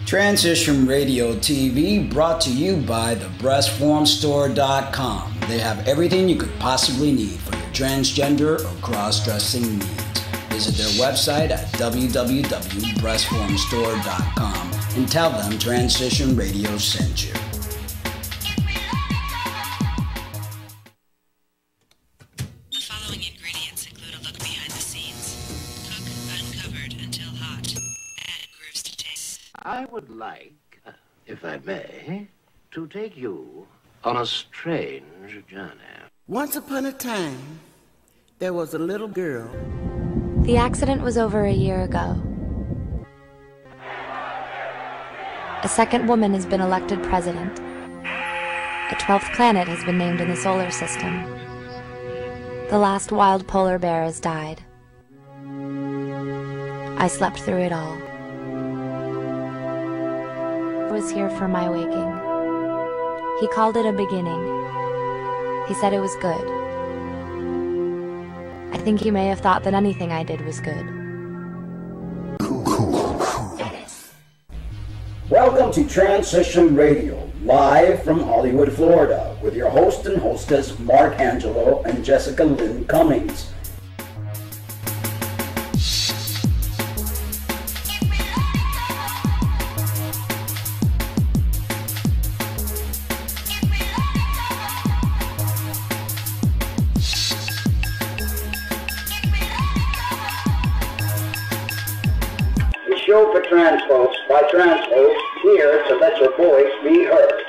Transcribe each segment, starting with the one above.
Transition Radio TV brought to you by thebreastformstore.com. They have everything you could possibly need for your transgender or cross-dressing needs. Visit their website at www.breastformstore.com and tell them Transition Radio sent you. The following ingredients include a look behind the scenes. Cook uncovered until hot. Add grooves to taste. I would like, if I may, to take you on a strange journey. Once upon a time, there was a little girl. The accident was over a year ago. A second woman has been elected president. A 12th planet has been named in the solar system. The last wild polar bear has died. I slept through it all. I was here for my waking. He called it a beginning. He said it was good. I think he may have thought that anything I did was good. Welcome to Transition Radio, live from Hollywood, Florida, with your host and hostess, Mark Angelo and Jessica Lynn Cummings. Show for trans folks, by trans folks, here to let your voice be heard.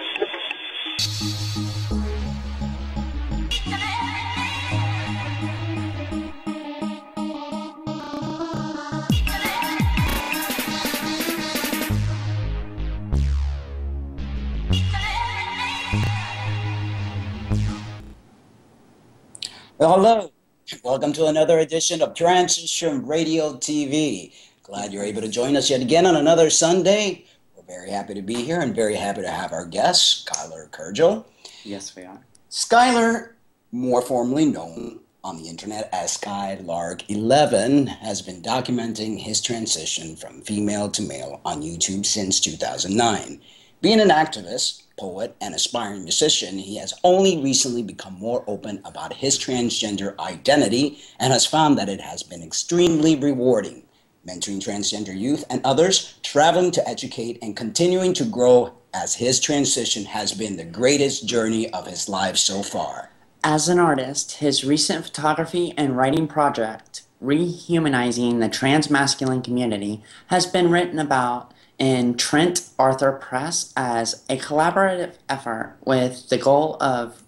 Well, hello. Welcome to another edition of Transition Radio TV. Glad you're able to join us yet again on another Sunday. We're very happy to be here and very happy to have our guest, Skylar Kergil. Yes, we are. Skylar, more formally known on the internet as Skylar11, has been documenting his transition from female to male on YouTube since 2009. Being an activist, poet, and aspiring musician, he has only recently become more open about his transgender identity and has found that it has been extremely rewarding. Mentoring transgender youth and others, traveling to educate, and continuing to grow as his transition has been the greatest journey of his life so far. As an artist, his recent photography and writing project, Rehumanizing the Transmasculine Community, has been written about in Trent Arthur Press as a collaborative effort with the goal of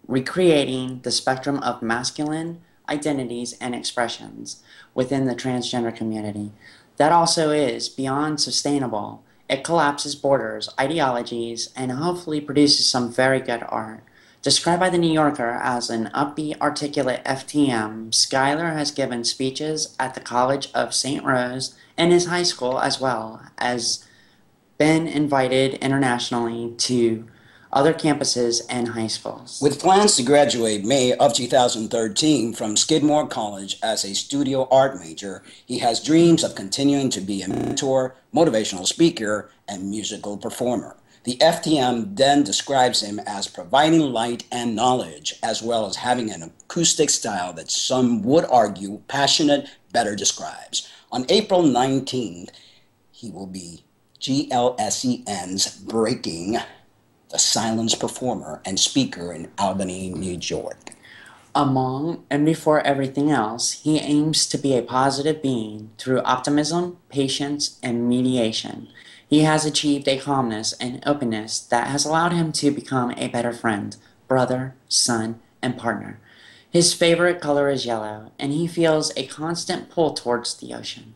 recreating the spectrum of masculine identities and expressions within the transgender community. That also is beyond sustainable. It collapses borders, ideologies, and hopefully produces some very good art. Described by the New Yorker as an upbeat, articulate FTM, Skylar has given speeches at the College of St. Rose and his high school, as well as been invited internationally to other campuses and high schools. With plans to graduate May of 2013 from Skidmore College as a studio art major, he has dreams of continuing to be a mentor, motivational speaker, and musical performer. The FTM then describes him as providing light and knowledge, as well as having an acoustic style that some would argue passionate better describes. On April 19th, he will be GLSEN's Breaking the Silence performer and speaker in Albany, New York. Among and before everything else, he aims to be a positive being through optimism, patience, and mediation. He has achieved a calmness and openness that has allowed him to become a better friend, brother, son, and partner. His favorite color is yellow, and he feels a constant pull towards the ocean.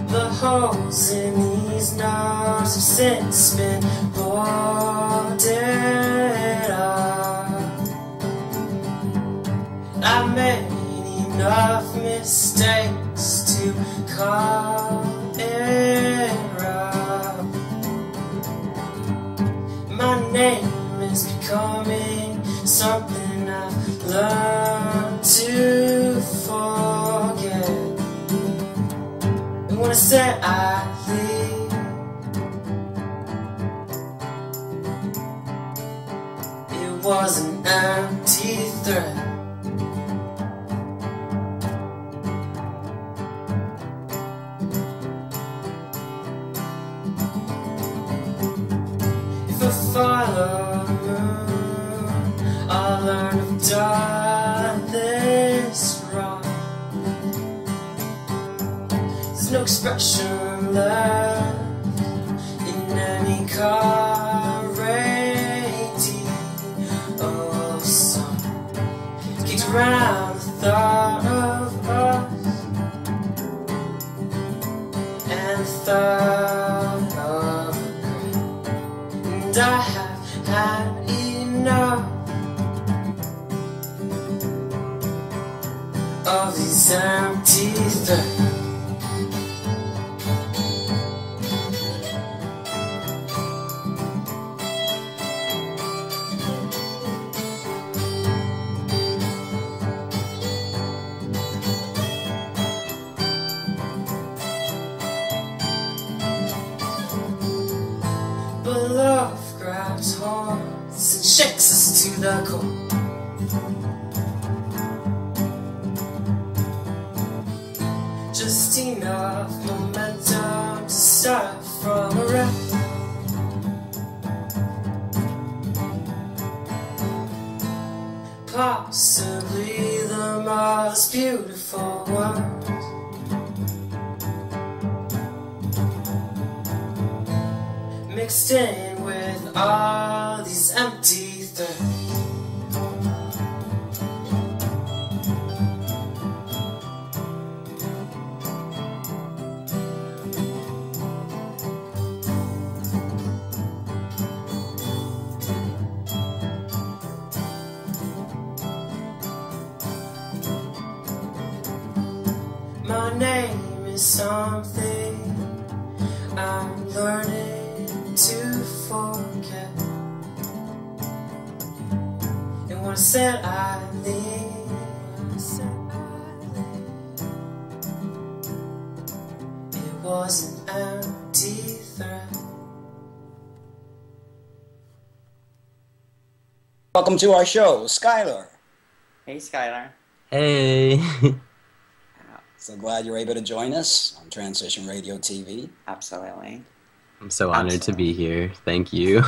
The holes in these nerves have since been boarded up. I've made enough caught in rough. My name is becoming something I've learned to forget. And when I said I leave, it was an empty threat. Follow the moon, I'll learn I've done this wrong. There's no expression left in any car radio song. Kicked around the thought of us and the thought of and I have had enough of these empty threats. But love grabs hearts and shakes us to the core. Just enough momentum to start from a wreck. Possibly the most beautiful words mixed in with all these empty threads. My name is something I'm learning to forget. And when I said I leave, it was an empty threat. Welcome to our show, Skylar. Hey, Skylar. Hey. So glad you're able to join us on Transition Radio TV. Absolutely. I'm so honored to be here. Thank you.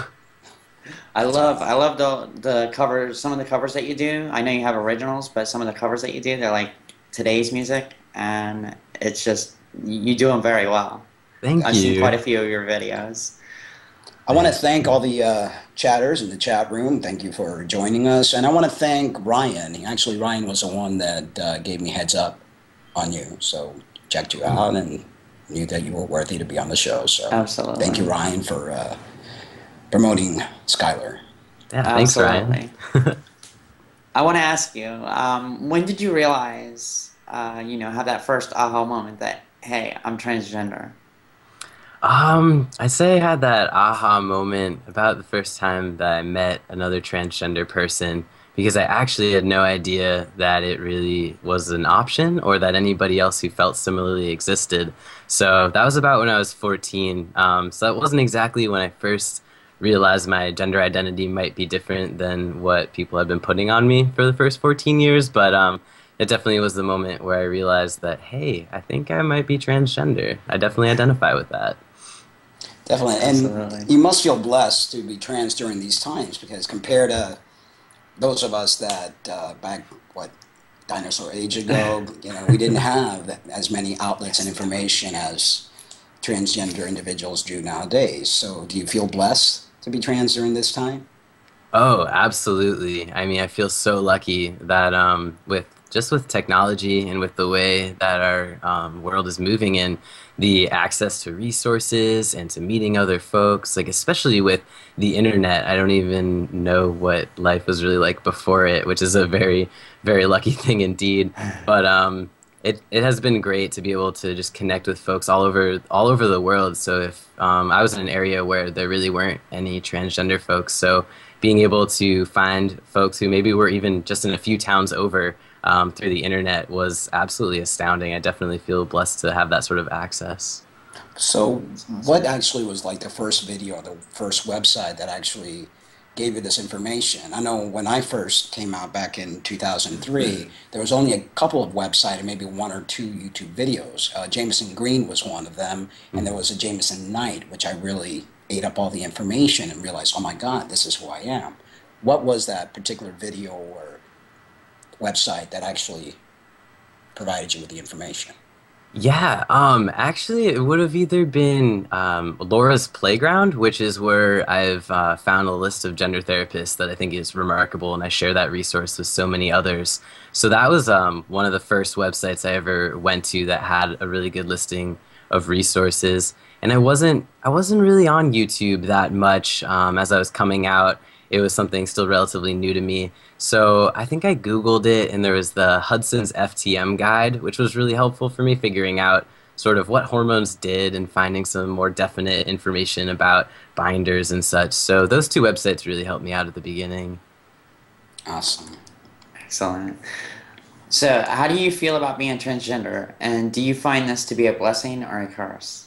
I love the covers, some of the covers that you do. I know you have originals, but some of the covers that you do, they're like today's music, and it's just, you do them very well. I've seen quite a few of your videos. I want to thank all the chatters in the chat room. Thank you for joining us. And I want to thank Ryan. Actually, Ryan was the one that gave me heads up on you. So checked you out and knew that you were worthy to be on the show. So absolutely. Thank you, Ryan, for promoting Skylar. Yeah, thanks, Ryan. I want to ask you, when did you realize, have that first aha moment that, hey, I'm transgender? I'd say I had that aha moment about the first time that I met another transgender person, because I actually had no idea that it really was an option or that anybody else who felt similarly existed. So that was about when I was 14. So that wasn't exactly when I first realized my gender identity might be different than what people had been putting on me for the first 14 years, but it definitely was the moment where I realized that, hey, I think I might be transgender. I definitely identify with that. Definitely. And you must feel blessed to be trans during these times, because compared to those of us that back, dinosaur age ago, we didn't have as many outlets and information as transgender individuals do nowadays. So do you feel blessed to be trans during this time? Oh, absolutely. I mean, I feel so lucky that with technology and with the way that our world is moving in, the access to resources and to meeting other folks, like especially with the internet, I don't even know what life was really like before it, which is a very, very lucky thing indeed. But it has been great to be able to just connect with folks all over the world. So if I was in an area where there really weren't any transgender folks, so being able to find folks who maybe were even just in a few towns over through the internet was absolutely astounding. I definitely feel blessed to have that sort of access. So, what actually was like the first video, the first website that actually gave you this information? I know when I first came out back in 2003, there was only a couple of websites and maybe one or two YouTube videos. Jameson Green was one of them, and there was a Jameson Knight, which I really ate up all the information and realized, oh my God, this is who I am. What was that particular video or website that actually provided you with the information? Yeah, actually, it would have either been Laura's Playground, which is where I've found a list of gender therapists that I think is remarkable, and I share that resource with so many others. So that was one of the first websites I ever went to that had a really good listing of resources. And I wasn't really on YouTube that much as I was coming out. It was something still relatively new to me. So I think I Googled it, and there was the Hudson's FTM guide, which was really helpful for me figuring out sort of what hormones did and finding some more definite information about binders and such. So those two websites really helped me out at the beginning. Awesome. Excellent. So, how do you feel about being transgender, and do you find this to be a blessing or a curse?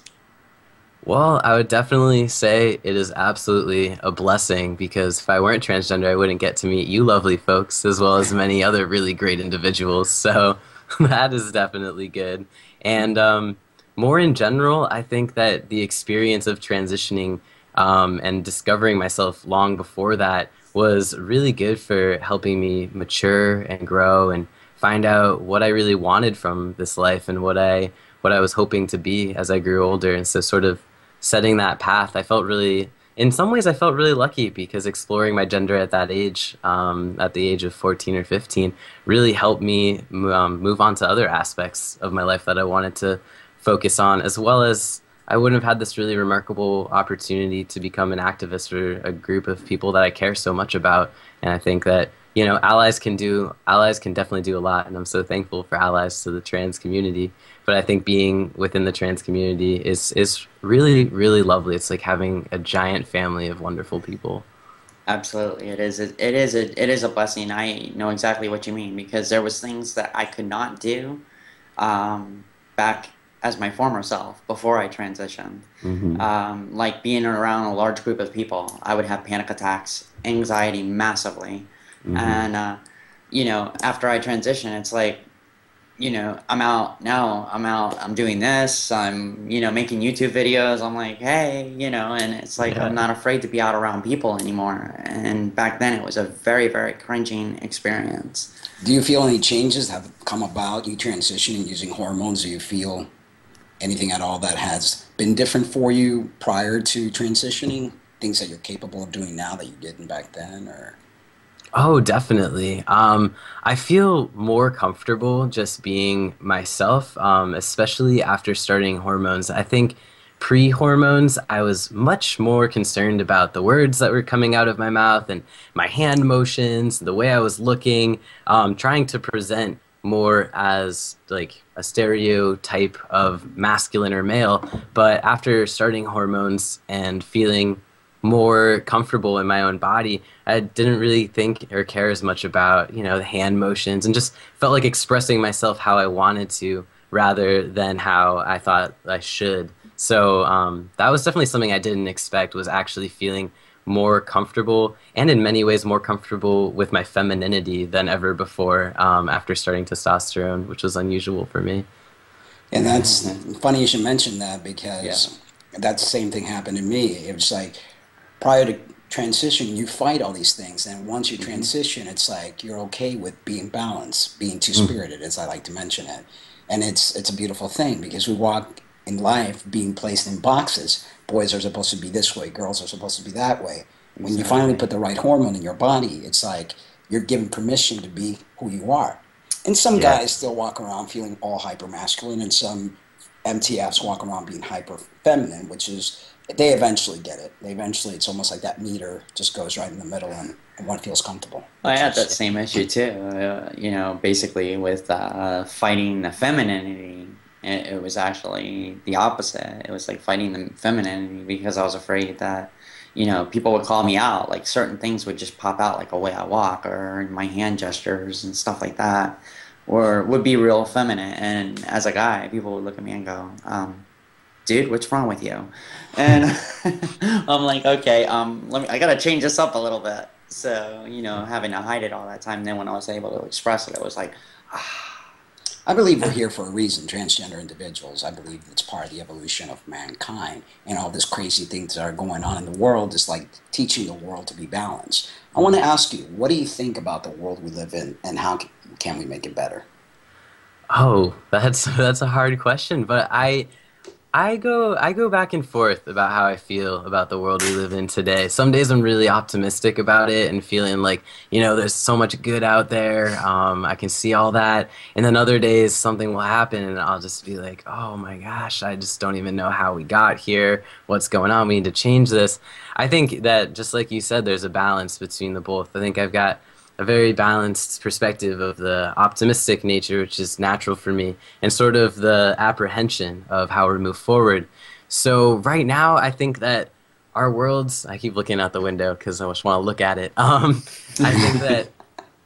Well, I would definitely say it is absolutely a blessing because if I weren't transgender, I wouldn't get to meet you lovely folks as well as many other really great individuals. So that is definitely good. And more in general, I think that the experience of transitioning and discovering myself long before that was really good for helping me mature and grow and find out what I really wanted from this life and what I was hoping to be as I grew older. And so sort of setting that path, I felt really, in some ways I felt really lucky because exploring my gender at that age, at the age of 14 or 15, really helped me move on to other aspects of my life that I wanted to focus on, as well as I wouldn't have had this really remarkable opportunity to become an activist for a group of people that I care so much about. And I think that, you know, allies can definitely do a lot, and I'm so thankful for allies to the trans community. But I think being within the trans community is really, really lovely. It's like having a giant family of wonderful people. Absolutely, it is a blessing. I know exactly what you mean because there was things that I could not do back as my former self before I transitioned. Like being around a large group of people, I would have panic attacks, anxiety massively, and you know, after I transition, it's like, you know, I'm out now. I'm doing this. I'm, you know, making YouTube videos. I'm like, hey, you know, and it's like I'm not afraid to be out around people anymore. And back then, it was a very, very cringing experience. Do you feel any changes have come about you transitioning using hormones? Do you feel anything at all that has been different for you prior to transitioning? Things that you're capable of doing now that you didn't back then, or? Oh, definitely. I feel more comfortable just being myself, especially after starting hormones. I think pre-hormones, I was much more concerned about the words that were coming out of my mouth and my hand motions, the way I was looking, trying to present more as like a stereotype of masculine or male. But after starting hormones and feeling more comfortable in my own body, I didn't really think or care as much about, you know, the hand motions, and just felt like expressing myself how I wanted to rather than how I thought I should. So that was definitely something I didn't expect, was actually feeling more comfortable, and in many ways more comfortable with my femininity than ever before after starting testosterone, which was unusual for me. And that's funny you should mention that because that same thing happened to me. It was like prior to transition, you fight all these things, and once you transition, it's like you're okay with being balanced, being two-spirited, as I like to mention it. And it's a beautiful thing because we walk in life being placed in boxes. Boys are supposed to be this way, girls are supposed to be that way. When you finally put the right hormone in your body, it's like you're given permission to be who you are. And some guys still walk around feeling all hyper masculine, and some MTFs walk around being hyper feminine, which is They eventually get it. They eventually, it's almost like that meter just goes right in the middle, and one feels comfortable. I had that same issue too. Basically with fighting the femininity, it was actually the opposite. It was like fighting the femininity because I was afraid that, people would call me out. Like certain things would just pop out, like a way I walk or my hand gestures and stuff like that, or would be real feminine. And as a guy, people would look at me and go, dude, what's wrong with you? And I'm like, okay, I gotta change this up a little bit. So, having to hide it all that time, then when I was able to express it, it was like, I believe we're here for a reason, transgender individuals. I believe it's part of the evolution of mankind, and all this crazy things that are going on in the world is like teaching the world to be balanced. I want to ask you, what do you think about the world we live in, and how can we make it better? Oh, that's a hard question, but I go back and forth about how I feel about the world we live in today. Some days I'm really optimistic about it and feeling like, there's so much good out there. I can see all that. And then other days something will happen and I'll just be like, oh my gosh, I just don't even know how we got here. What's going on? We need to change this. I think that just like you said, there's a balance between the both. I think I've got a very balanced perspective of the optimistic nature, which is natural for me, and sort of the apprehension of how we move forward. So right now, I think that our world's, I keep looking out the window because I just want to look at it. I think that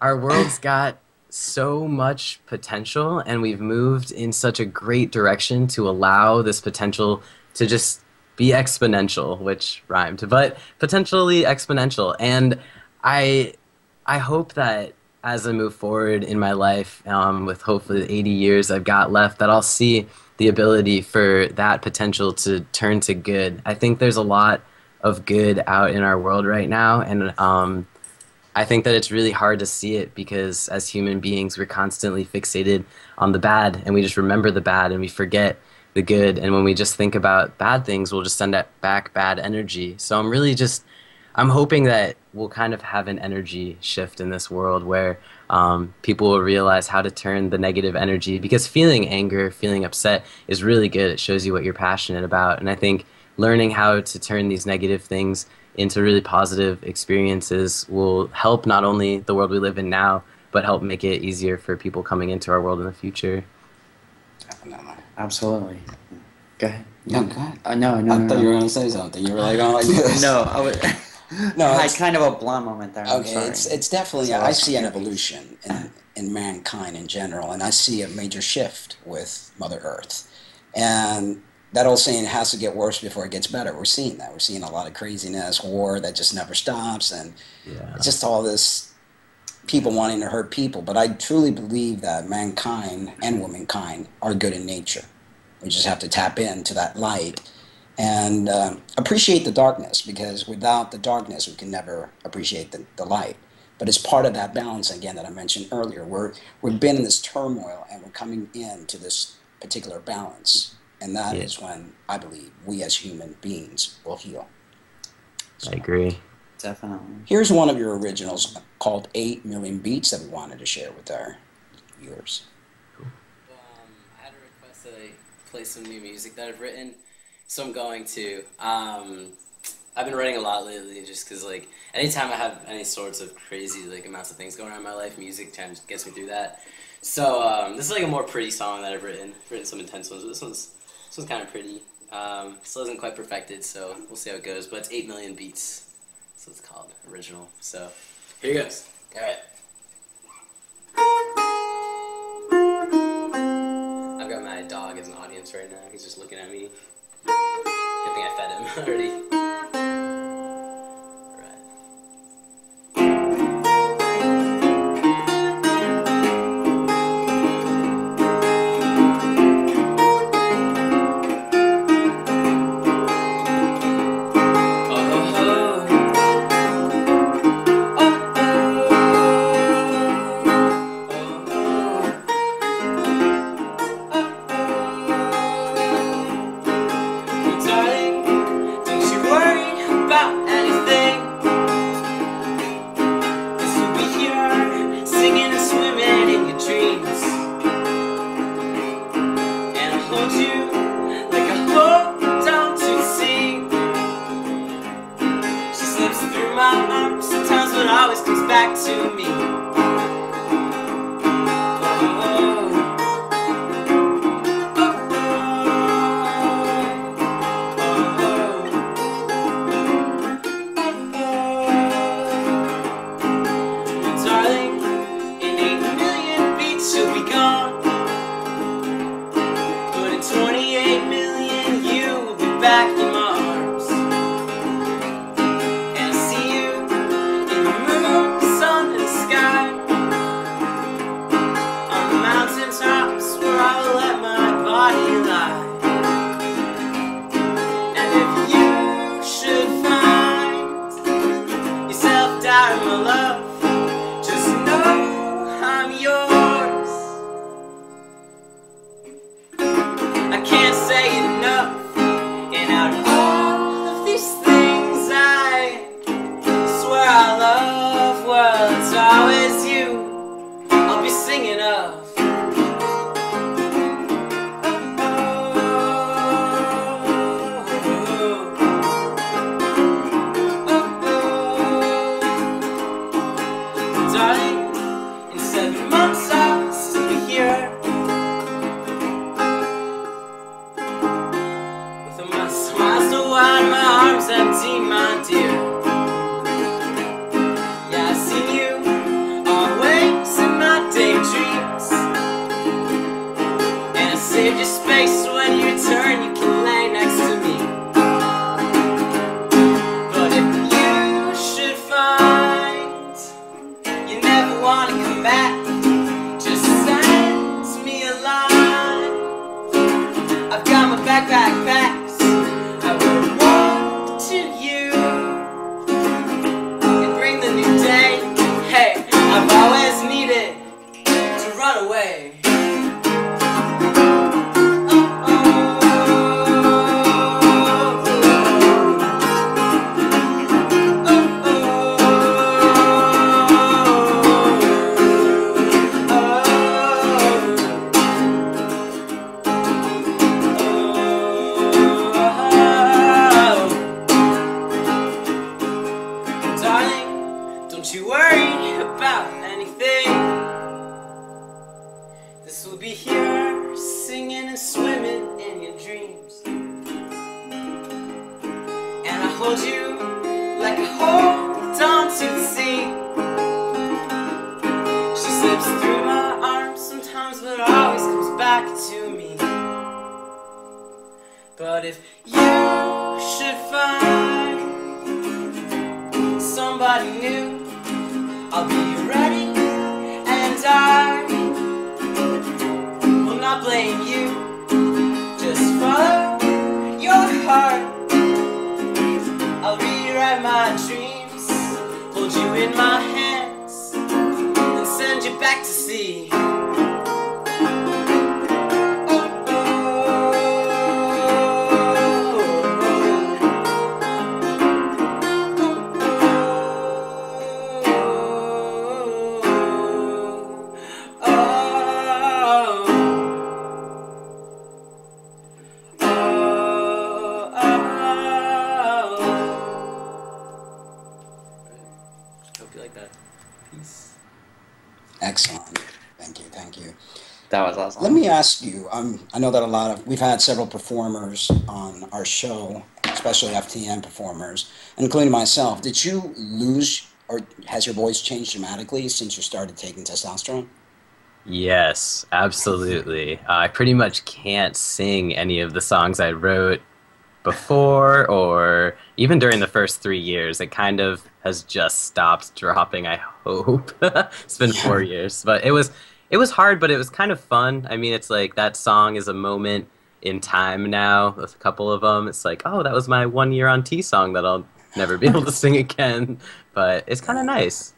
our world's got so much potential, and we've moved in such a great direction to allow this potential to just be exponential, which rhymed, but potentially exponential. And I hope that as I move forward in my life, with hopefully the 80 years I've got left, that I'll see the ability for that potential to turn to good. I think there's a lot of good out in our world right now, and I think that it's really hard to see it because as human beings, we're constantly fixated on the bad, and we just remember the bad and we forget the good. And when we just think about bad things, we'll just send back bad energy. So I'm hoping that we'll kind of have an energy shift in this world where people will realize how to turn the negative energy, because feeling anger, feeling upset is really good. It shows you what you're passionate about. And I think learning how to turn these negative things into really positive experiences will help not only the world we live in now, but help make it easier for people coming into our world in the future. Definitely. Absolutely. Go ahead. No, go ahead. No. I thought you were going to say something. You were like, oh, like this. No, I was... No, I had kind of a blonde moment there. Okay, it's definitely, I see an evolution in mankind in general, and I see a major shift with Mother Earth. And that old saying has to get worse before it gets better. We're seeing that. We're seeing a lot of craziness, war that just never stops, and it's just all this people wanting to hurt people. But I truly believe that mankind and womankind are good in nature. We just have to tap into that light and appreciate the darkness, because without the darkness, we can never appreciate the light. But it's part of that balance, again, that I mentioned earlier. We've been in this turmoil, and we're coming into this particular balance. And that is when I believe we as human beings will heal. So, I agree. Definitely. Here's one of your originals called 8 Million Beats that we wanted to share with our viewers. Cool. I had a request that I play some new music that I've written. So I'm going to. I've been writing a lot lately, just because like anytime I have any sorts of crazy like amounts of things going on in my life, music kind of gets me through that. So this is like a more pretty song that I've written. I've written some intense ones, but this one's kind of pretty. Still isn't quite perfected, so we'll see how it goes. But it's 8 million beats, so it's called original. So here goes. All right. I've got my dog as an audience right now. He's just looking at me. Good thing I fed him already. Darling, don't you worry. always comes back to me. Back in my arms, and I see you in the moon, the sun, and the sky, on the mountain tops where I will let my body lie. And if you should find yourself doubting my love, just know I'm yours. I can't say enough. And out of all of these things I swear I love, well, it's always you I'll be singing of. Darling, in 7 months I'll still be here. Smiles so wide, my arms empty, my dear. Yeah, I've seen you always in my daydreams, and I saved your space. When you return, you can lay next to me. But if you should find you never want to come back, just send me a line. I've got my backpack packed. I will walk to you and bring the new day. Hey, I've always needed to run away. Don't you worry about anything. This will be here, singing and swimming in your dreams. And I hold you like I hold on to the sea. She slips through my arms sometimes, but always comes back to me. But if you should find somebody new, I'll be ready, and I will not blame you. Just follow your heart. I'll rewrite my dreams, hold you in my hands, and send you back to sea. Excellent. Thank you. Thank you. That was awesome. Let me ask you, I know that we've had several performers on our show, especially FTN performers, including myself. Did you lose, or has your voice changed dramatically since you started taking testosterone? Yes, absolutely. I pretty much can't sing any of the songs I wrote before or even during the first 3 years. It kind of has just stopped dropping, I hope. It's been 4 years, but it was hard, but it was kind of fun. I mean, it's like that song is a moment in time now with a couple of them. It's like, oh, that was my 1 year on T song that I'll never be able to sing again, but it's kind of nice.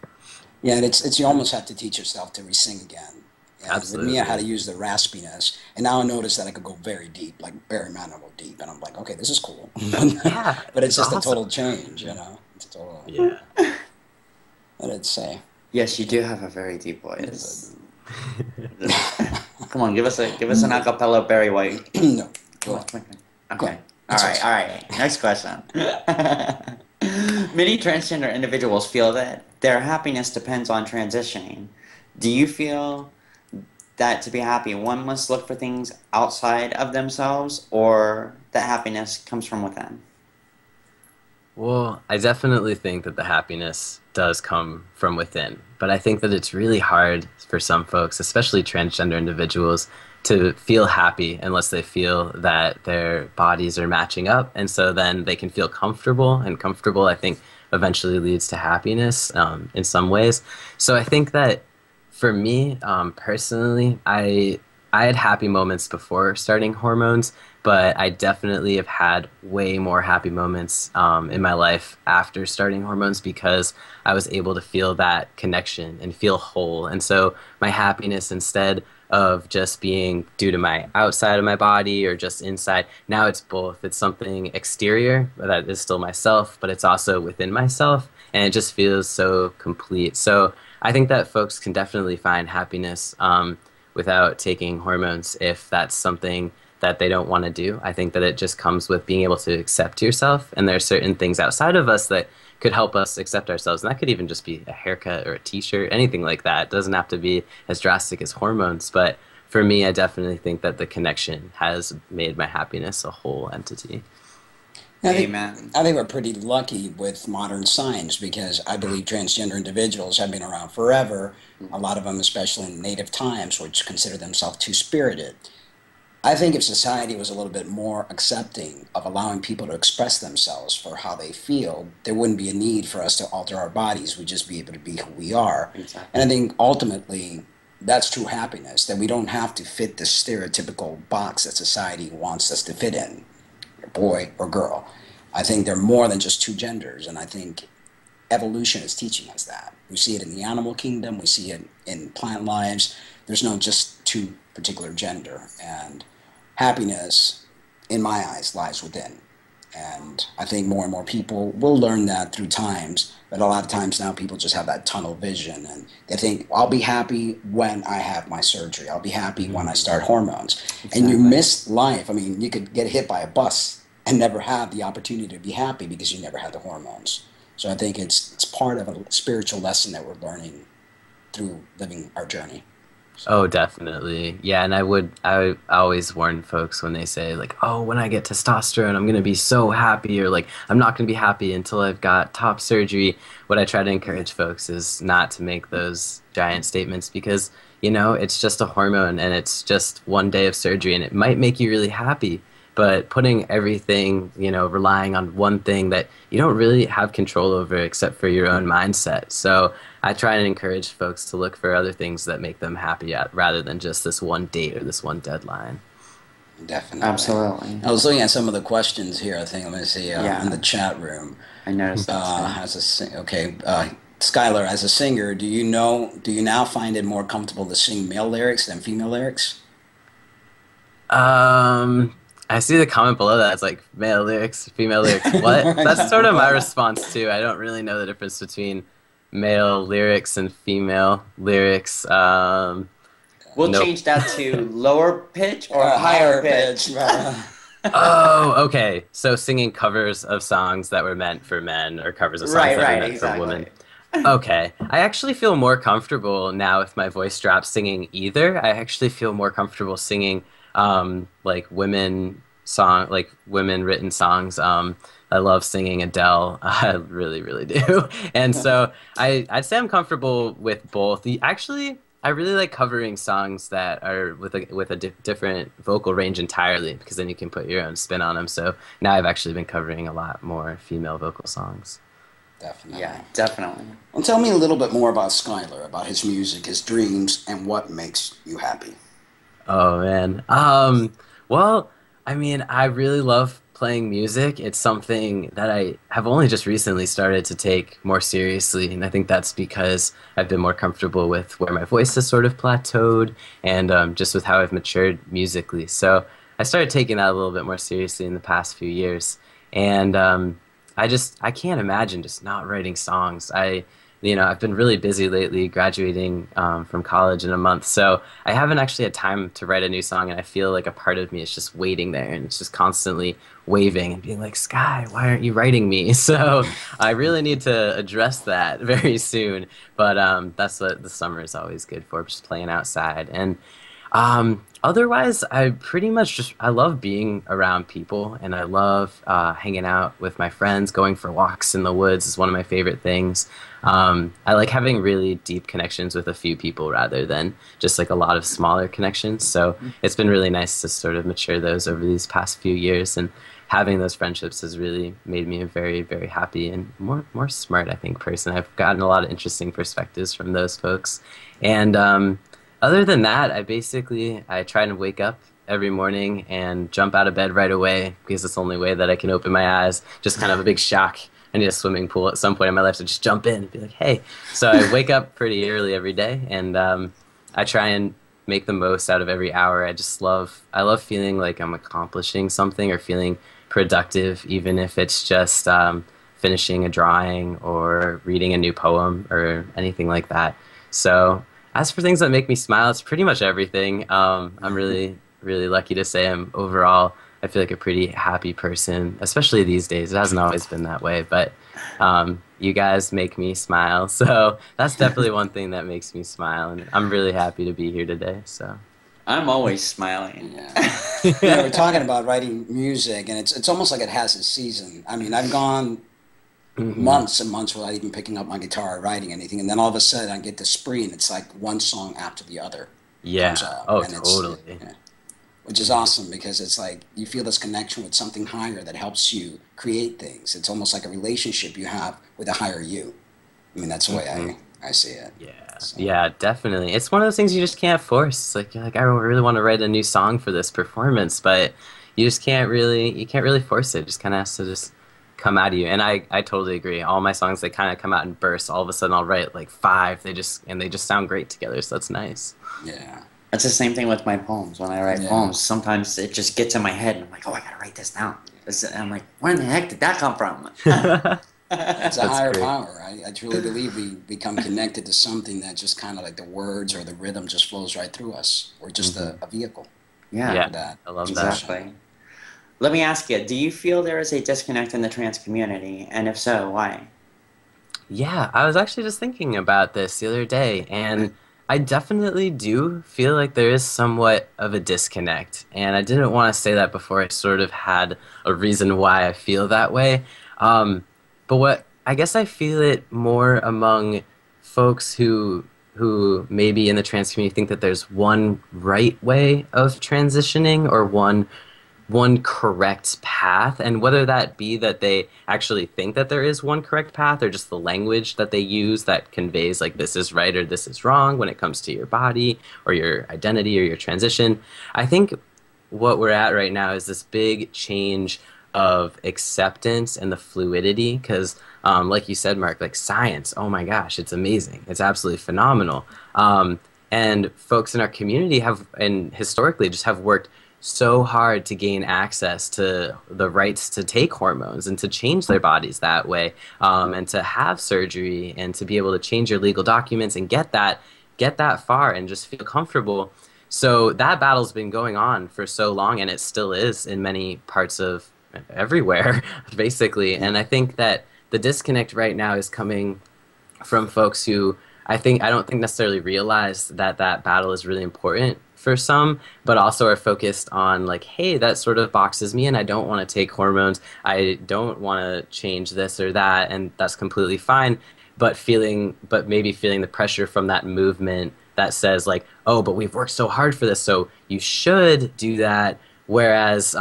Yeah, and it's you almost have to teach yourself to re-sing again. Yeah, Absolutely. With me, I had to use the raspiness, and now I notice that I could go very deep, like Barry Manilow deep, and I'm like, okay, this is cool. Yeah, but it's just awesome. a total change, you know. It's a total. Yeah. What did it say? Yes, you do have a very deep voice. Come on, give us an acapella Barry White. No. Go on. Okay. All right. Next question. Many transgender individuals feel that their happiness depends on transitioning. Do you feel that to be happy, one must look for things outside of themselves, or that happiness comes from within? Well, I definitely think that the happiness does come from within, but I think that it's really hard for some folks, especially transgender individuals, to feel happy unless they feel that their bodies are matching up, and so then they can feel comfortable, and comfortable, I think, eventually leads to happiness in some ways. So I think that for me, personally, I had happy moments before starting hormones, but I definitely have had way more happy moments in my life after starting hormones because I was able to feel that connection and feel whole. And so my happiness, instead of just being due to my outside of my body or just inside, now it's both. It's something exterior that is still myself, but it's also within myself, and it just feels so complete. So I think that folks can definitely find happiness without taking hormones if that's something that they don't want to do. I think that it just comes with being able to accept yourself, and there are certain things outside of us that could help us accept ourselves, and that could even just be a haircut or a t-shirt, anything like that. It doesn't have to be as drastic as hormones, but for me, I definitely think that the connection has made my happiness a whole entity. Amen. I think we're pretty lucky with modern science because I believe transgender individuals have been around forever, a lot of them especially in native times, which consider themselves two-spirited. I think if society was a little bit more accepting of allowing people to express themselves for how they feel, there wouldn't be a need for us to alter our bodies. We'd just be able to be who we are. Exactly. And I think ultimately that's true happiness, that we don't have to fit the stereotypical box that society wants us to fit in, boy or girl. I think they're more than just two genders, and I think evolution is teaching us that. We see it in the animal kingdom, we see it in plant lives. There's no just two particular gender, and happiness, in my eyes, lies within. And I think more and more people will learn that through times, but a lot of times now people just have that tunnel vision, and they think, I'll be happy when I have my surgery. I'll be happy when I start hormones. Exactly. And you miss life. I mean, you could get hit by a bus and never have the opportunity to be happy because you never had the hormones. So I think it's part of a spiritual lesson that we're learning through living our journey. Oh, definitely. Yeah, and I always warn folks when they say, like, oh, when I get testosterone, I'm going to be so happy, or like, I'm not going to be happy until I've got top surgery. What I try to encourage folks is not to make those giant statements because, you know, it's just a hormone and it's just one day of surgery and it might make you really happy. But putting everything, you know, relying on one thing that you don't really have control over except for your own mindset. So I try and encourage folks to look for other things that make them happy rather than just this one date or this one deadline. Definitely. Absolutely. I was looking at some of the questions here, I think I'm going to see in the chat room. I noticed that. Skylar, as a singer, do you now find it more comfortable to sing male lyrics than female lyrics? I see the comment below that. It's like male lyrics, female lyrics. What? That's sort of my response too. I don't really know the difference between male lyrics and female lyrics. We'll change that to lower pitch or higher pitch. Oh, okay. So singing covers of songs that were meant for men or covers of songs that were meant for women. Okay. I actually feel more comfortable now with my voice drop singing either. I actually feel more comfortable singing like women written songs. I love singing Adele. I really, really do. And so I'd say I'm comfortable with both. I really like covering songs that are with a different vocal range entirely, because then you can put your own spin on them. So now I've actually been covering a lot more female vocal songs. Definitely. Yeah, definitely. Well, tell me a little bit more about Skylar, about his music, his dreams, and what makes you happy. Oh, man. Well, I mean, I really love playing music. It's something that I have only just recently started to take more seriously, and I think that's because I've been more comfortable with where my voice has sort of plateaued and just with how I've matured musically. So I started taking that a little bit more seriously in the past few years, and I can't imagine just not writing songs. I've been really busy lately graduating from college in a month. So I haven't actually had time to write a new song. And I feel like a part of me is just waiting there and it's just constantly waving and being like, Sky, why aren't you writing me? So I really need to address that very soon. But that's what the summer is always good for, just playing outside. And otherwise, I pretty much I love being around people and I love hanging out with my friends. Going for walks in the woods is one of my favorite things. I like having really deep connections with a few people rather than just like a lot of smaller connections. So it's been really nice to sort of mature those over these past few years, and having those friendships has really made me a very, very happy and more smart, I think, person. I've gotten a lot of interesting perspectives from those folks. And other than that, I try to wake up every morning and jump out of bed right away because it's the only way that I can open my eyes. Just kind of a big shock. I need a swimming pool at some point in my life, so just jump in and be like, hey. So I wake up pretty early every day, and I try and make the most out of every hour. I love feeling like I'm accomplishing something or feeling productive, even if it's just finishing a drawing or reading a new poem or anything like that. So as for things that make me smile, it's pretty much everything. I'm really, really lucky to say I feel like a pretty happy person, especially these days. It hasn't always been that way, but you guys make me smile. So that's definitely one thing that makes me smile, and I'm really happy to be here today. So I'm always smiling. Yeah. We're talking about writing music, and it's almost like it has a season. I mean, I've gone months and months without even picking up my guitar or writing anything, and then all of a sudden I get the spree, and it's like one song after the other. Yeah. Oh, and totally. Which is awesome because it's like you feel this connection with something higher that helps you create things. It's almost like a relationship you have with a higher you. I mean, that's the way I see it. Yeah, so. Yeah, definitely. It's one of those things you just can't force. It's like you're like, I really want to write a new song for this performance, but you just can't really force it. It just kind of has to just come out of you. And I totally agree. All my songs, they kind of come out in bursts. All of a sudden I'll write like 5. They just sound great together. So that's nice. Yeah. It's the same thing with my poems. When I write poems, sometimes it just gets in my head, and I'm like, oh, I gotta write this down. And I'm like, where in the heck did that come from? It's a higher power. I truly believe we become connected to something that just kind of like the words or the rhythm just flows right through us, or just a vehicle. Yeah, I love exactly. that. Let me ask you, do you feel there is a disconnect in the trans community? And if so, why? Yeah, I was actually just thinking about this the other day, and I definitely do feel like there is somewhat of a disconnect, and I didn't want to say that before I sort of had a reason why I feel that way. But what I guess I feel it more among folks who maybe in the trans community think that there's one right way of transitioning or one correct path, and whether that be that they actually think that there is one correct path or just the language that they use that conveys like this is right or this is wrong when it comes to your body or your identity or your transition. I think what we're at right now is this big change of acceptance and the fluidity, because like you said, Mark, like science, oh my gosh, it's amazing. It's absolutely phenomenal. And folks in our community have, and historically just have worked so hard to gain access to the rights to take hormones and to change their bodies that way, and to have surgery and to be able to change your legal documents and get that far and just feel comfortable. So that battle's been going on for so long, and it still is in many parts of everywhere, basically. And I think that the disconnect right now is coming from folks who I don't think necessarily realize that battle is really important for some, but also are focused on like, hey, that sort of boxes me in. I don't want to take hormones. I don't want to change this or that, and that's completely fine. But maybe feeling the pressure from that movement that says like, oh, but we've worked so hard for this, so you should do that. Whereas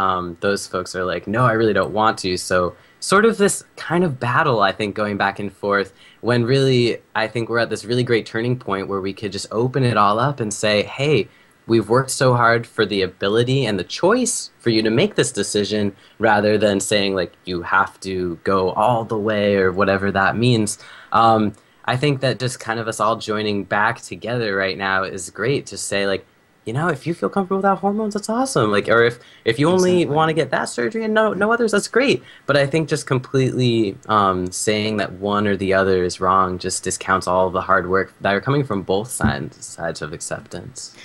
those folks are like, no, I really don't want to. So sort of this kind of battle, I think, going back and forth, when really I think we're at this really great turning point where we could just open it all up and say, hey, we've worked so hard for the ability and the choice for you to make this decision, rather than saying like you have to go all the way or whatever that means. I think that just kind of us all joining back together right now is great to say like, if you feel comfortable without hormones, that's awesome. Like, or if you only want to get that surgery and no others, that's great. But I think just completely saying that one or the other is wrong just discounts all of the hard work that are coming from both sides of acceptance.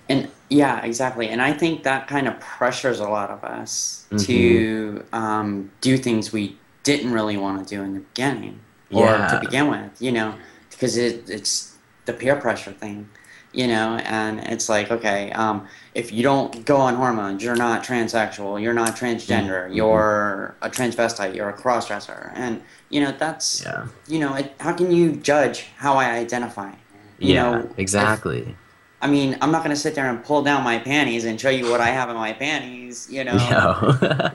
And yeah, exactly. And I think that kind of pressures a lot of us Mm-hmm. to do things we didn't really want to do in the beginning or to begin with, because it's the peer pressure thing, and it's like, okay, if you don't go on hormones, you're not transsexual, you're not transgender, Mm-hmm. you're a transvestite, you're a crossdresser. And, that's, Yeah. How can you judge how I identify? Exactly. I'm not going to sit there and pull down my panties and show you what I have in my panties, No.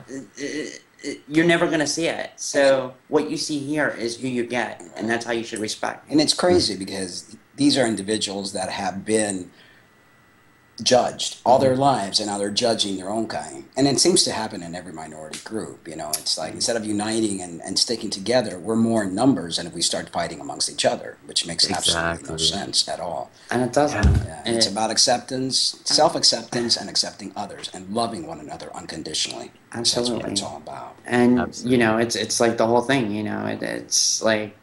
You're never going to see it. So what you see here is who you get, and that's how you should respect. And it's crazy because these are individuals that have been judged all their lives, and now they're judging their own kind. And it seems to happen in every minority group. It's like instead of uniting and sticking together, we're more in numbers than if we start fighting amongst each other, which makes absolutely no sense at all. And it doesn't. Yeah. It's about acceptance, self-acceptance, and accepting others and loving one another unconditionally. Absolutely. That's what it's all about. And, it's like the whole thing, it's like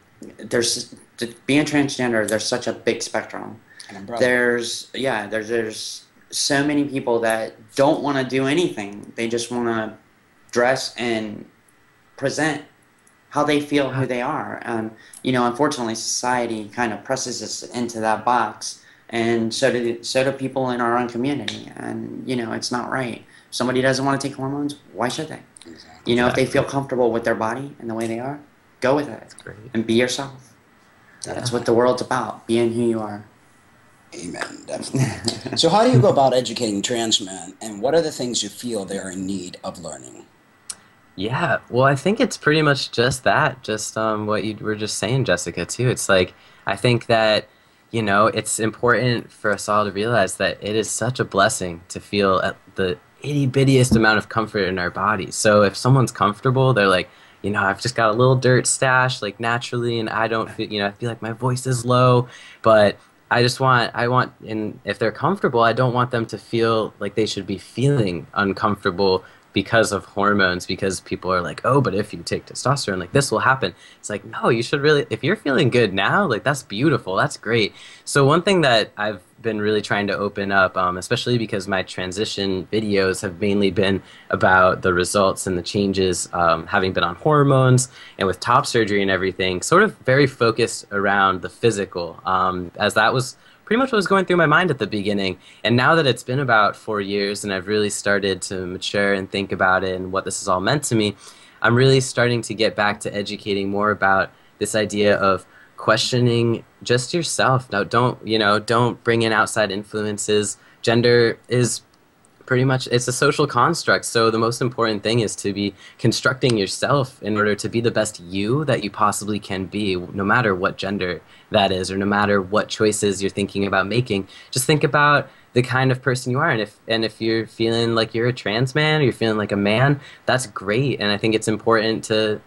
being transgender, there's such a big spectrum. There's so many people that don't want to do anything. They just want to dress and present how they feel, who they are. And, unfortunately, society kind of presses us into that box, and so do people in our own community. And, it's not right. If somebody doesn't want to take hormones, why should they? Exactly. If they feel comfortable with their body and the way they are, go with it. That's great. And be yourself. That's what the world's about, being who you are. Amen, definitely. So how do you go about educating trans men, and what are the things you feel they're in need of learning? Yeah, well, I think it's pretty much just that, just what you were just saying, Jessica, too. It's like, I think that, it's important for us all to realize that it is such a blessing to feel at the itty-bittiest amount of comfort in our bodies. So if someone's comfortable, they're like, I've just got a little dirt stash, like, naturally, and I don't feel, I feel like my voice is low, but and if they're comfortable, I don't want them to feel like they should be feeling uncomfortable because of hormones, because people are like, oh, but if you take testosterone, like, this will happen. It's like, no, you should really, if you're feeling good now, like, that's beautiful, that's great. So one thing that I've been really trying to open up, especially because my transition videos have mainly been about the results and the changes, having been on hormones and with top surgery and everything, sort of very focused around the physical, as that was pretty much what was going through my mind at the beginning. And now that it's been about 4 years and I've really started to mature and think about it and what this has all meant to me, I'm really starting to get back to educating more about this idea of questioning just yourself. Now, don't bring in outside influences. Gender is pretty much, it's a social construct, so the most important thing is to be constructing yourself in order to be the best you that you possibly can be, no matter what gender that is, or no matter what choices you're thinking about making. Just think about the kind of person you are, and if you're feeling like you're a trans man, or you're feeling like a man, that's great. And I think it's important to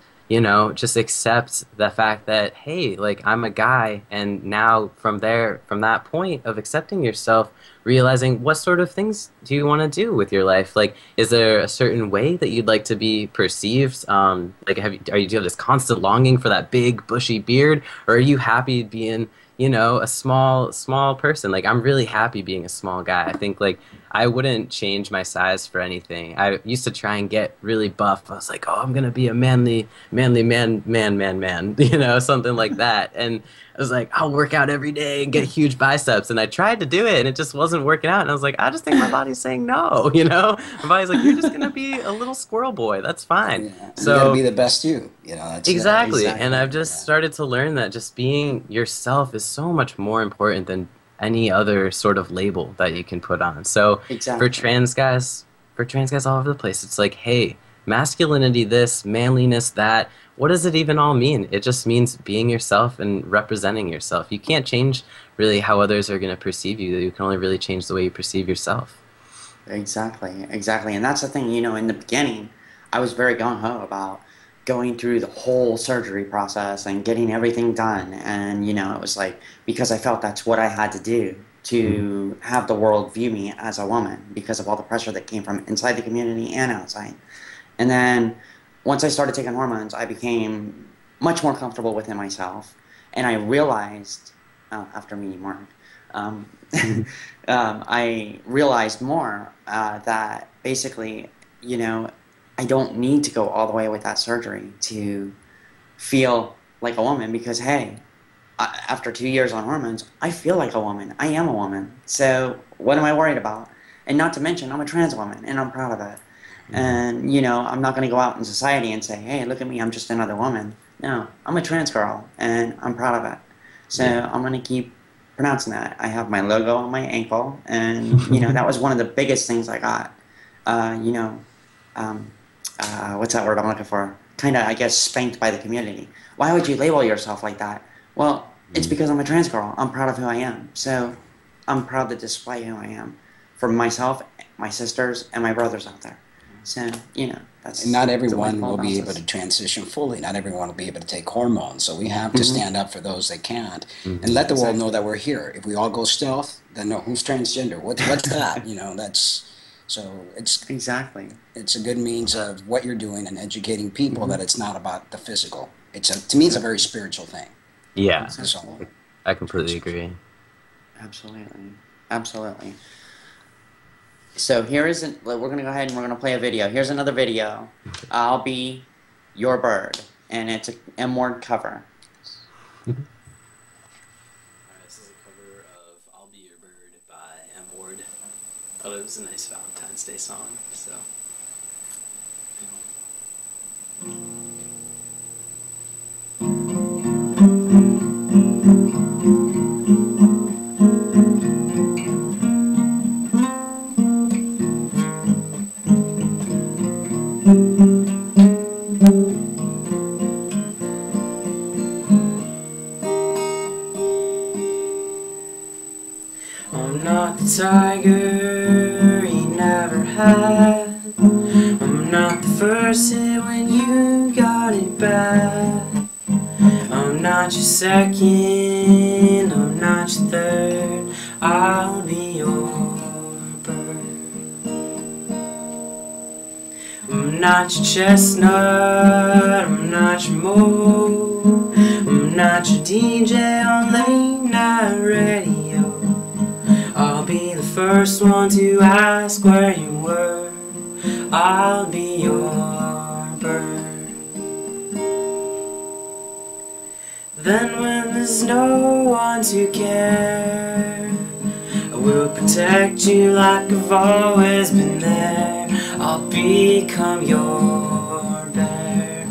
just accept the fact that, hey, like, I'm a guy, and now from that point of accepting yourself, realizing what sort of things do you want to do with your life? Like, is there a certain way that you'd like to be perceived? Like, do you have this constant longing for that big bushy beard, or are you happy being, a small person? Like, I'm really happy being a small guy. I think, like, I wouldn't change my size for anything. I used to try and get really buff. I was like, oh, I'm gonna be a manly man, something like that. And I was like, I'll work out every day and get huge biceps. And I tried to do it, and it just wasn't working out. And I was like, I just think my body's saying no, My body's like, you're just gonna be a little squirrel boy. That's fine. Yeah. So you gotta be the best you. That's exactly. And I've just started to learn that just being yourself is so much more important than any other sort of label that you can put on. So for trans guys all over the place, it's like, hey, masculinity this, manliness that, what does it even all mean? It just means being yourself and representing yourself. You can't change really how others are going to perceive you. You can only really change the way you perceive yourself. Exactly. And that's the thing, in the beginning, I was very gung-ho about going through the whole surgery process and getting everything done. And, it was like, because I felt that's what I had to do. to have the world view me as a woman because of all the pressure that came from inside the community and outside. And then once I started taking hormones, I became much more comfortable within myself. And I realized, after meeting Mark, I realized more that basically, you know, I don't need to go all the way with that surgery to feel like a woman because, hey, after 2 years on hormones, I feel like a woman. I am a woman. So what am I worried about? And not to mention, I'm a trans woman, and I'm proud of it. And, you know, I'm not going to go out in society and say, hey, look at me, I'm just another woman. No, I'm a trans girl, and I'm proud of it. So I'm going to keep pronouncing that. I have my logo on my ankle, and, you know, that was one of the biggest things I got. You know, what's that word I'm looking for? Kind of, I guess, spanked by the community. Why would you label yourself like that? Well, it's because I'm a trans girl. I'm proud of who I am. So I'm proud to display who I am for myself, my sisters, and my brothers out there. So, you know, that's... And not everyone will be able to transition fully. Not everyone will be able to take hormones. So we have to stand up for those that can't and let the world know that we're here. If we all go stealth, then no, who's transgender? What's that? You know, that's... So it's... Exactly. It's a good means of what you're doing and educating people that it's not about the physical. To me, it's a very spiritual thing. Yeah, So, I completely agree. Absolutely. Absolutely. So here is, we're going to go ahead and we're going to play a video. Here's another video. I'll Be Your Bird. And it's an M-word cover. This is a cover of I'll Be Your Bird by M-word. Thought it was a nice Valentine's Day song, so... I'm not the tiger you never had. I'm not the first hit when you got it bad. I'm not your second, I'm not your third. I'll be your bird. I'm not your chestnut, I'm not your moe. I'm not your DJ on late night radio. I'll be the first one to ask where you were. I'll be your bird. Then when there's no one to care, I will protect you like I've always been there. I'll become your bear.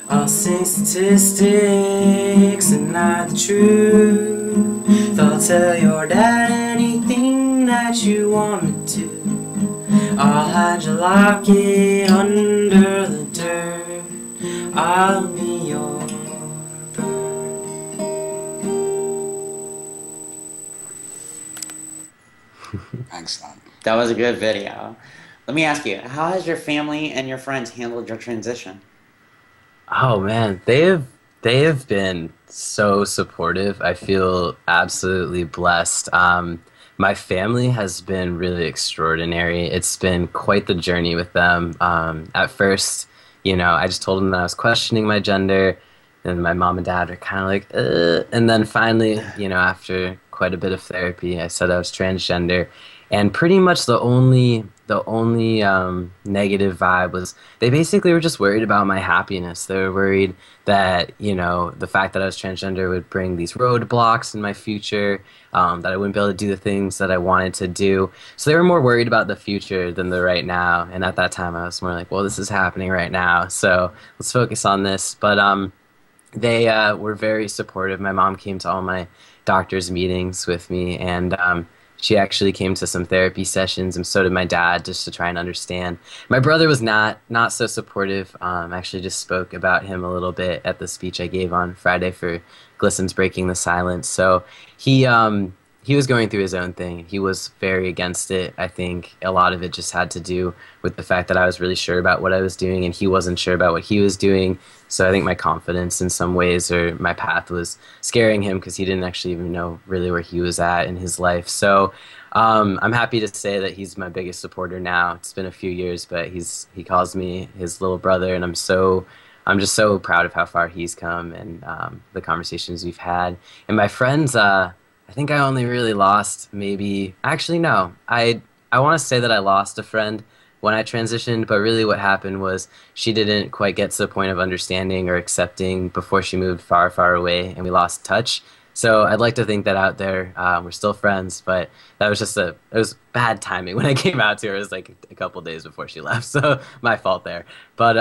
I'll sing statistics and not the truth. I'll tell your dad anything that you want me to. I'll hide your locket under the dirt. I'll be your bird. excellent. That was a good video. Let me ask you, how has your family and your friends handled your transition? Oh man, they have been so supportive. I feel absolutely blessed. My family has been really extraordinary. It's been quite the journey with them. At first, you know, I just told them that I was questioning my gender, and my mom and dad were kind of like, and then finally, you know, after quite a bit of therapy, I said I was transgender, and pretty much the only negative vibe was they basically were just worried about my happiness. They were worried that, you know, the fact that I was transgender would bring these roadblocks in my future, that I wouldn't be able to do the things that I wanted to do. So they were more worried about the future than the right now. And at that time, I was more like, well, this is happening right now, so let's focus on this. But they were very supportive. My mom came to all my doctor's meetings with me, and She actually came to some therapy sessions, and so did my dad, just to try and understand. My brother was not so supportive. I actually just spoke about him a little bit at the speech I gave on Friday for Glisten's Breaking the Silence. So he was going through his own thing. He was very against it. I think a lot of it just had to do with the fact that I was really sure about what I was doing, and he wasn't sure about what he was doing. So I think my confidence in some ways, or my path, was scaring him because he didn't actually even know really where he was at in his life. So I'm happy to say that he's my biggest supporter now. It's been a few years, but he calls me his little brother, and I'm just so proud of how far he's come, and the conversations we've had. And my friends, I think I only really lost maybe, actually no, I want to say that I lost a friend when I transitioned, but really what happened was she didn't quite get to the point of understanding or accepting before she moved far, far away, and we lost touch. So I'd like to think that out there, we're still friends, but that was just it was bad timing when I came out to her. It was like a couple days before she left, so my fault there. But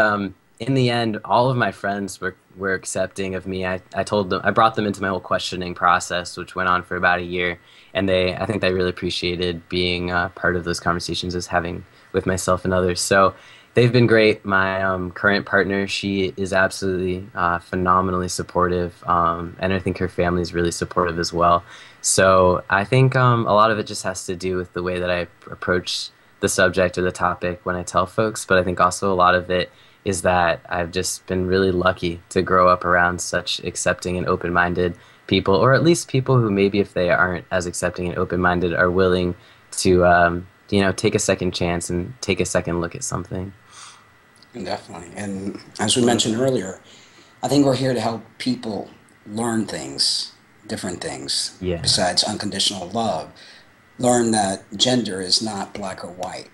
in the end, all of my friends were accepting of me. I told them, I brought them into my whole questioning process, which went on for about a year, and I think they really appreciated being part of those conversations as having with myself and others. So they've been great. My current partner, she is absolutely phenomenally supportive, and I think her family is really supportive as well. So I think a lot of it just has to do with the way that I approach the subject or the topic when I tell folks, but I think also a lot of it is that I've just been really lucky to grow up around such accepting and open-minded people, or at least people who maybe if they aren't as accepting and open-minded are willing to take a second chance and take a second look at something. Definitely. And as we mentioned earlier, I think we're here to help people learn things, different things, besides unconditional love. Learn that gender is not black or white.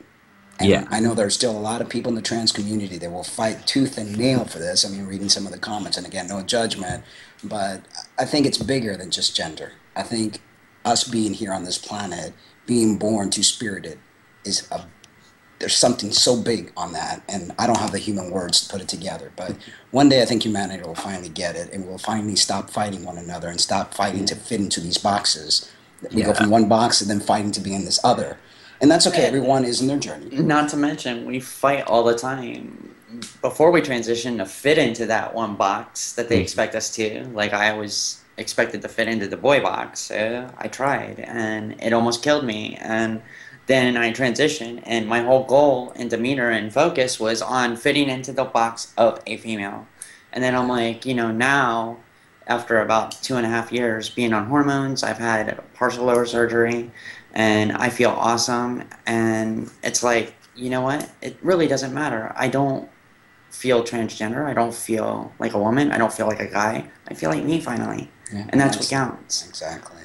And I know there's still a lot of people in the trans community that will fight tooth and nail for this. I mean, reading some of the comments, and again, no judgment, but I think it's bigger than just gender. I think us being here on this planet, being born two-spirited, there's something so big on that, and I don't have the human words to put it together, but one day I think humanity will finally get it, and we'll finally stop fighting one another and stop fighting to fit into these boxes. We go from one box and then fighting to be in this other. And that's okay. Everyone is in their journey. Not to mention, we fight all the time before we transition to fit into that one box that they expect us to. Like, I was expected to fit into the boy box. So I tried, and it almost killed me. And then I transitioned, and my whole goal and demeanor and focus was on fitting into the box of a female. And then I'm like, now, after about 2.5 years being on hormones, I've had partial lower surgery, and I feel awesome. And it's like, you know what? It really doesn't matter. I don't feel transgender. I don't feel like a woman. I don't feel like a guy. I feel like me finally. Yeah, and that's what counts. Exactly.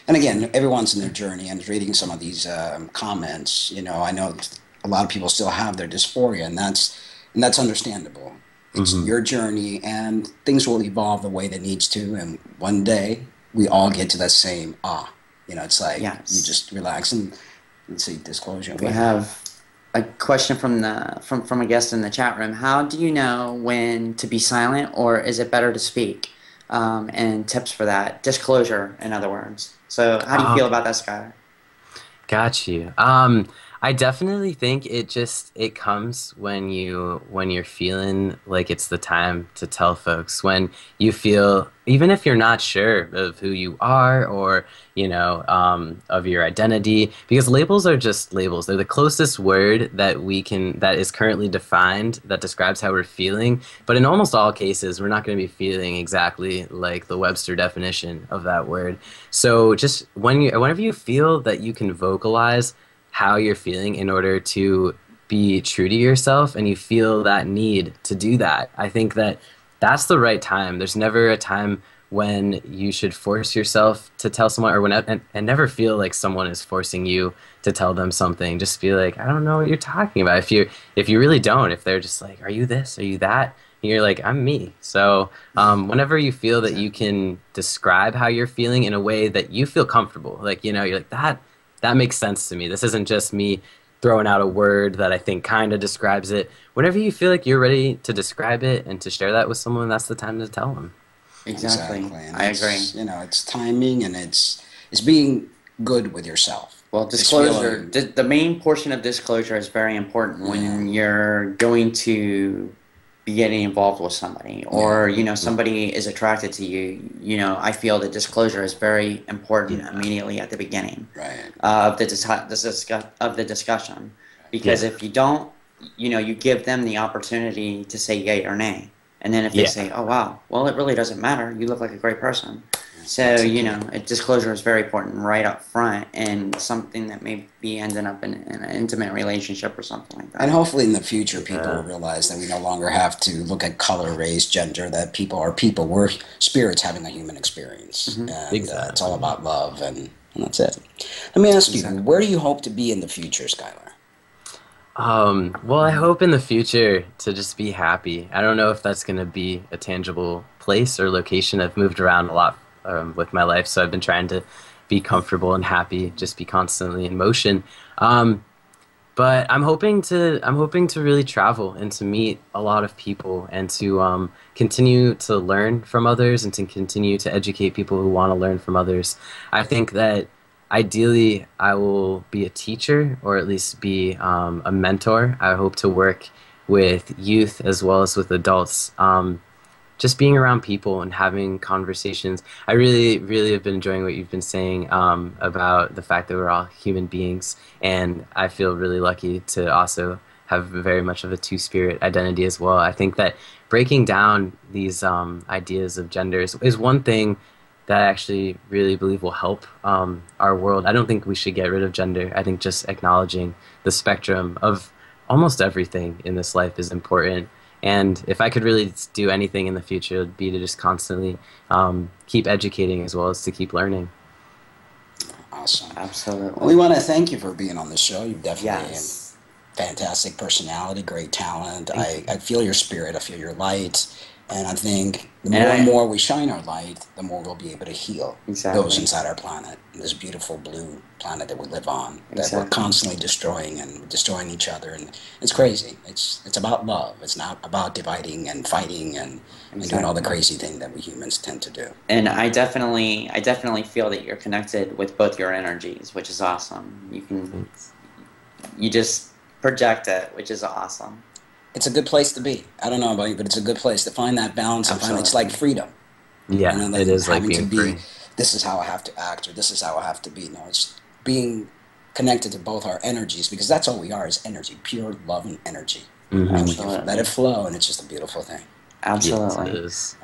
And again, everyone's in their journey, and reading some of these comments, I know a lot of people still have their dysphoria, and that's understandable. It's your journey, and things will evolve the way they needs to, and one day we all get to that same it's like you just relax and seek disclosure. We have a question from a guest in the chat room. How do you know when to be silent, or is it better to speak? And tips for that. Disclosure, in other words. So how do you feel about that, Skylar? Got you. I definitely think it comes when you're feeling like it's the time to tell folks, when you feel, even if you're not sure of who you are or of your identity, because labels are just labels. They're the closest word that is currently defined that describes how we're feeling, but in almost all cases we're not going to be feeling exactly like the Webster definition of that word. So just whenever you feel that you can vocalize how you're feeling in order to be true to yourself, and you feel that need to do that, I think that's the right time. There's never a time when you should force yourself to tell someone, or and never feel like someone is forcing you to tell them something. Just feel like, I don't know what you're talking about. If you really don't, if they're just like, are you this, are you that? And you're like, I'm me. So whenever you feel that you can describe how you're feeling in a way that you feel comfortable, like, you're like, that makes sense to me. This isn't just me throwing out a word that I think kind of describes it. Whenever you feel like you're ready to describe it and to share that with someone, that's the time to tell them. Exactly. And I agree. It's timing, and it's being good with yourself. Well, This disclosure, feeling. the main portion of disclosure is very important when you're going to be getting involved with somebody, or, you know, somebody is attracted to you. You know, I feel that disclosure is very important immediately at the beginning Right. of of the discussion. Because if you don't, you know, you give them the opportunity to say yay or nay. And then if they say, oh, wow, well, it really doesn't matter. You look like a great person. So, you know, disclosure is very important right up front, and something that may be ending up in an intimate relationship or something like that. And hopefully in the future, people will realize that we no longer have to look at color, race, gender, that people are people. We're spirits having a human experience. And it's all about love, and that's it. Let me ask you, where do you hope to be in the future, Skylar? Well, I hope in the future to just be happy. I don't know if that's going to be a tangible place or location. I've moved around a lot with my life, so I've been trying to be comfortable and happy, just be constantly in motion. But I'm hoping to really travel and to meet a lot of people, and to continue to learn from others, and to continue to educate people who want to learn from others. I think that ideally I will be a teacher, or at least be a mentor. I hope to work with youth as well as with adults. Just being around people and having conversations. I really, really have been enjoying what you've been saying about the fact that we're all human beings, and I feel really lucky to also have very much of a two-spirit identity as well. I think that breaking down these ideas of genders is one thing that I actually really believe will help our world. I don't think we should get rid of gender. I think just acknowledging the spectrum of almost everything in this life is important. And if I could really do anything in the future, it would be to just constantly keep educating as well as to keep learning. Awesome. Absolutely. Well, we want to thank you for being on the show. You've definitely Yes. fantastic personality, great talent. I feel your spirit. I feel your light. And I think the more and more we shine our light, the more we'll be able to heal those inside our planet, this beautiful blue planet that we live on, that we're constantly destroying and destroying each other. And it's crazy. It's about love. It's not about dividing and fighting and doing all the crazy thing that we humans tend to do. And I definitely feel that you're connected with both your energies, which is awesome. You just project it, which is awesome. It's a good place to be. I don't know about you, but it's a good place to find that balance and find it's like freedom. Yeah, you know, like it is like having being to be, free. this is how I have to act, or this is how I have to be. No, it's being connected to both our energies, because that's all we are, is energy, pure love and energy. And we can let it flow, and it's just a beautiful thing. Absolutely. Yes, it is.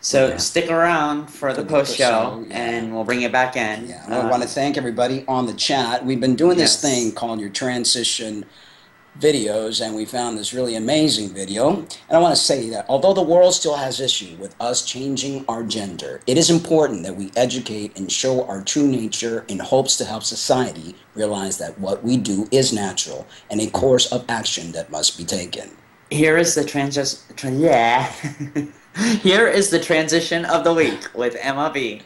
So stick around for the post-show, and we'll bring it back in. Yeah, I want to thank everybody on the chat. We've been doing this thing called your transition videos, and we found this really amazing video. And I want to say that although the world still has issue with us changing our gender, it is important that we educate and show our true nature in hopes to help society realize that what we do is natural and a course of action that must be taken. Here is the Here is the transition of the week with Emma B.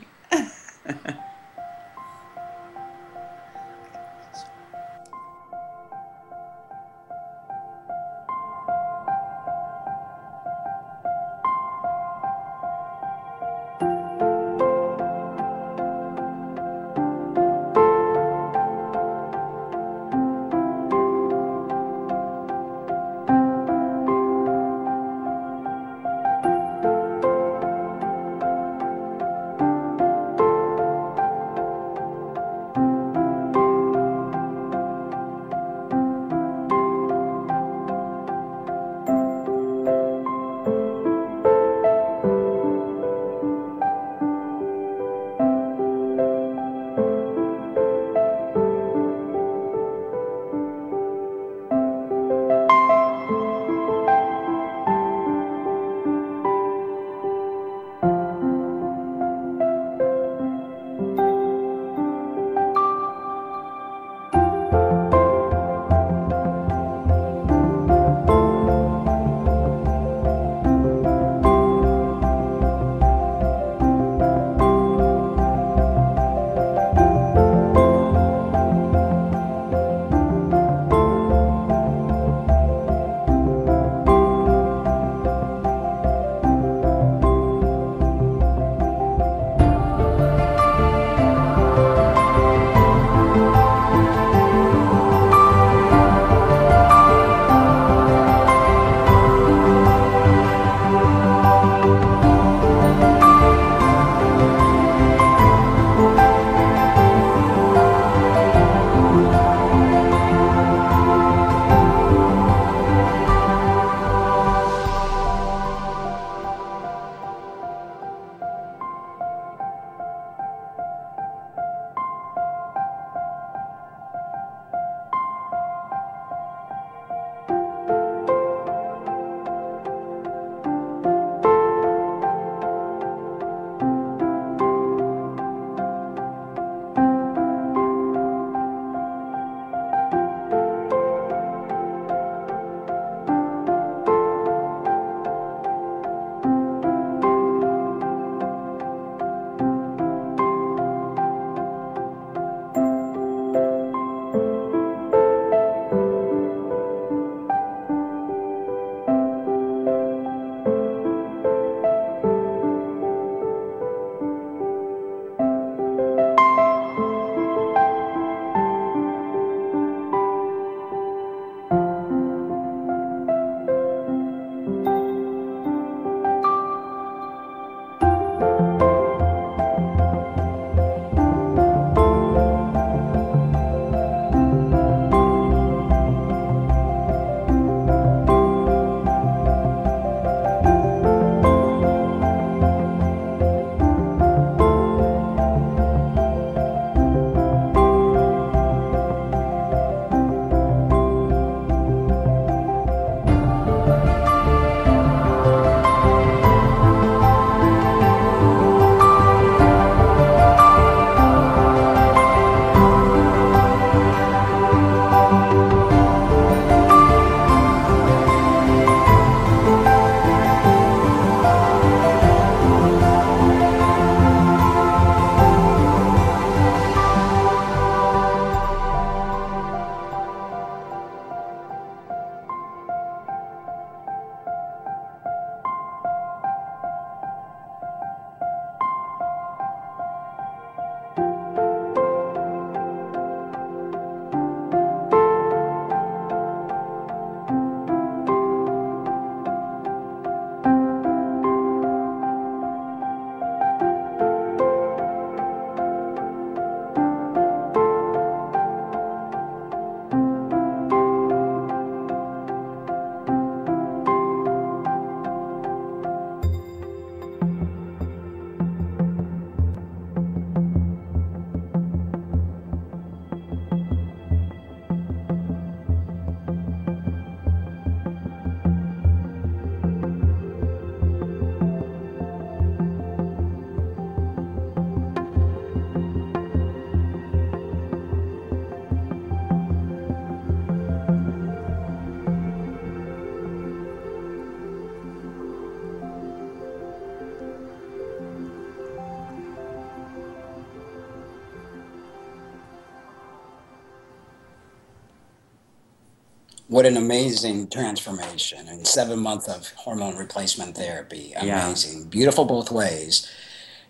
What an amazing transformation and 7 months of hormone replacement therapy. Amazing. Yeah. Beautiful both ways.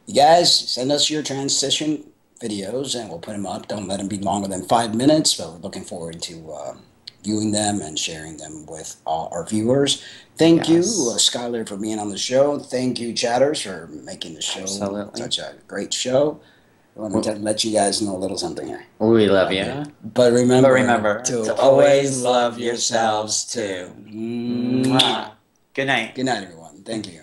You guys, send us your transition videos and we'll put them up. Don't let them be longer than 5 minutes, but we're looking forward to viewing them and sharing them with all our viewers. Thank you, Skylar, for being on the show. Thank you, chatters, for making the show such a great show. I want to let you guys know a little something here. We love you. But remember to always love yourselves too. Good night. Good night, everyone. Thank you.